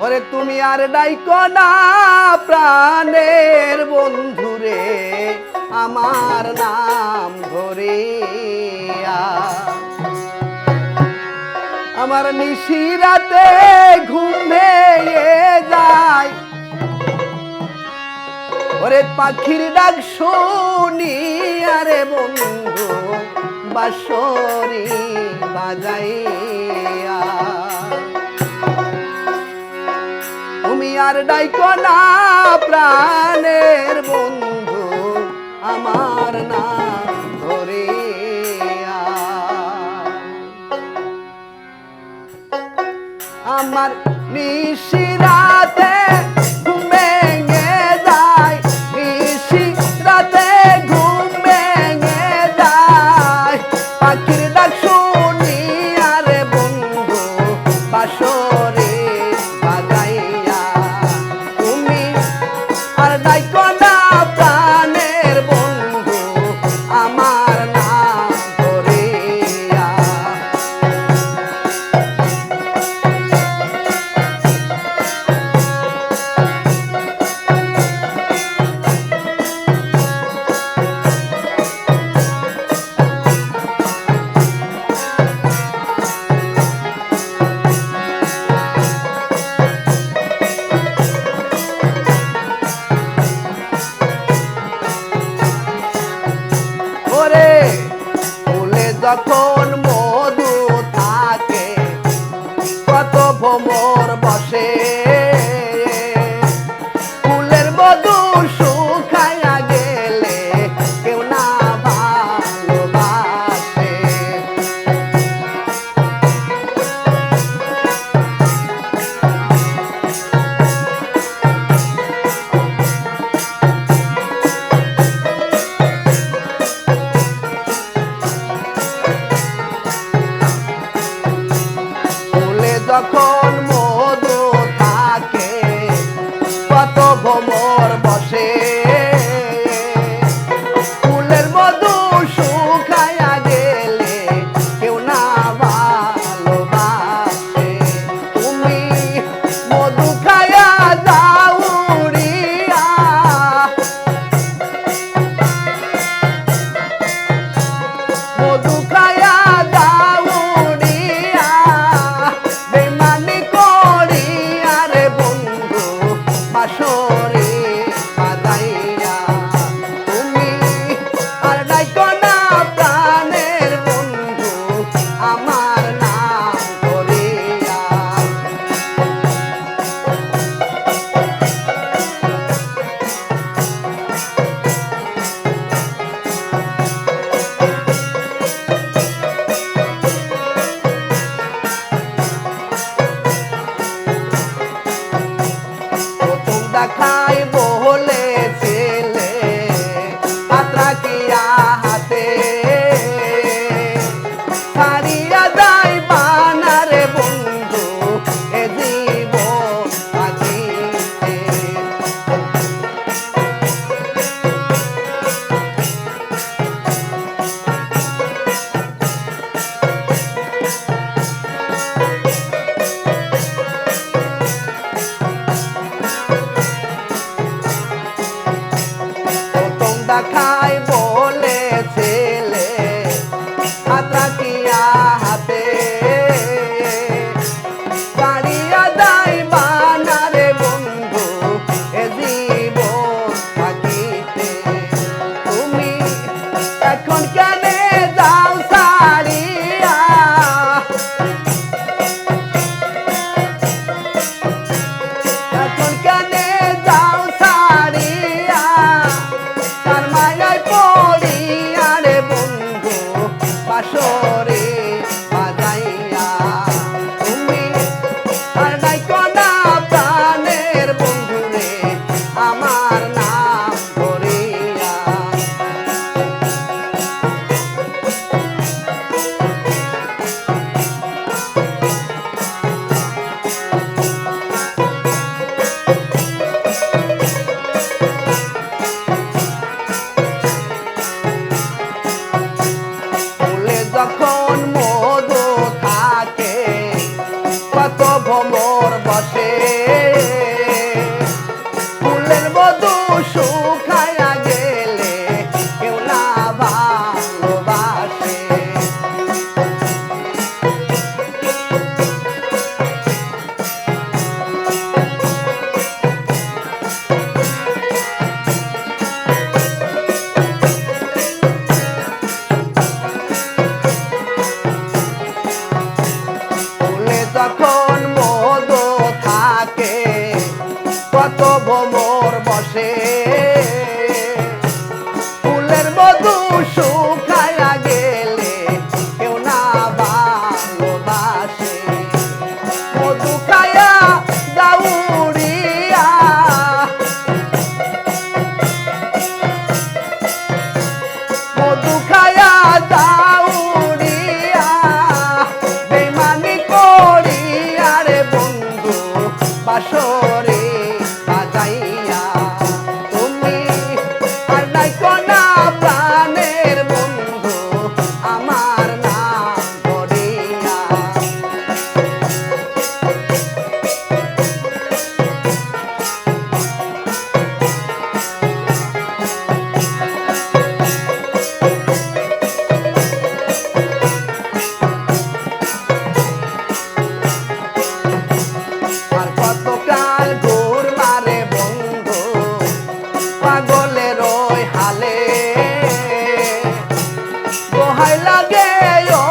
ওরে তুমি আর ডাইকো না প্রাণের বন্ধুরে আমার নাম ধরিয়া। আমার নিশিরাতে ঘুম ভেঙে যায়, ওরে পাখির ডাক শুনি আরে বন্ধু বাঁশরি বাজাইয়া। তুমি আর ডাইকো না প্রাণের বন্ধু আমার নাম ধরিয়া। আমার নিশিরাতে ঘুম ভেঙে যায়, নিশিরাতে ঘুম ভেঙে যায়, পাখির ডাক শুনি আরে বন্ধু বাঁশরি বাজাইয়া। তুমি আর ডাইকো না প্রাণের বন্ধু আমার নাম ধরিয়া। ওরে ফুলে যখন মধু থাকে কত ভ্রমর বসে, ফুলের মধু শুকাইয়া গেলে কেউ না ভালোবাসে। যখন মধু থাকে কত ভ্রমর বসে, ফুলের মধু শুকাইয়া গেলে কেউ না ভালোবাসে। তুমি মধু খাইয়া যাও উড়িয়া, মধু খাইয়া যাও উড়িয়া, বেমানি করি আরে বন্ধু বাঁশরি বাজাইয়া। তুমি আর ডাইকো না প্রাণের বন্ধু আমার নাম ধরিয়া। প্রথম দেখায় বলেছিলে পাত্রা কিয়া হাতে, ছাড়িয়া যাই বানারে বন্ধু এ জীবন থাকিতে। প্রথম দেখায় বলেছিলে পাত্রা কিয়া হাতে, ছাড়িয়া যাই বানারে বন্ধু এ জীবন থাকিতে। তুমি এখন কেনে যাও ছাড়িয়া, এখন কেনে যাও ছাড়িয়া, তার মায়ায় পড়ি আরে বন্ধু বাঁশরি বাজাইয়া। তুমি আর ডাইকো না প্রাণের বন্ধুরে আমার নাম ধরিয়া। ফুলে যখন কত ভোমর বসে ফুলের মধু শুকায়া গেলে কেউ না ভালোবাসে মধু খায়া দাউরিয়া মধু খায়া দাউরিয়া বেমানি করিয়া রে বন্ধু বাসরে বাজাইয়া তুমি আর ডাইকো না প্রাণের বন্ধু আমার নাম ধরিয়া আর কতকাল ঘুর মারে বন্ধু পাগলের ওই হালে দোহাই লাগে ও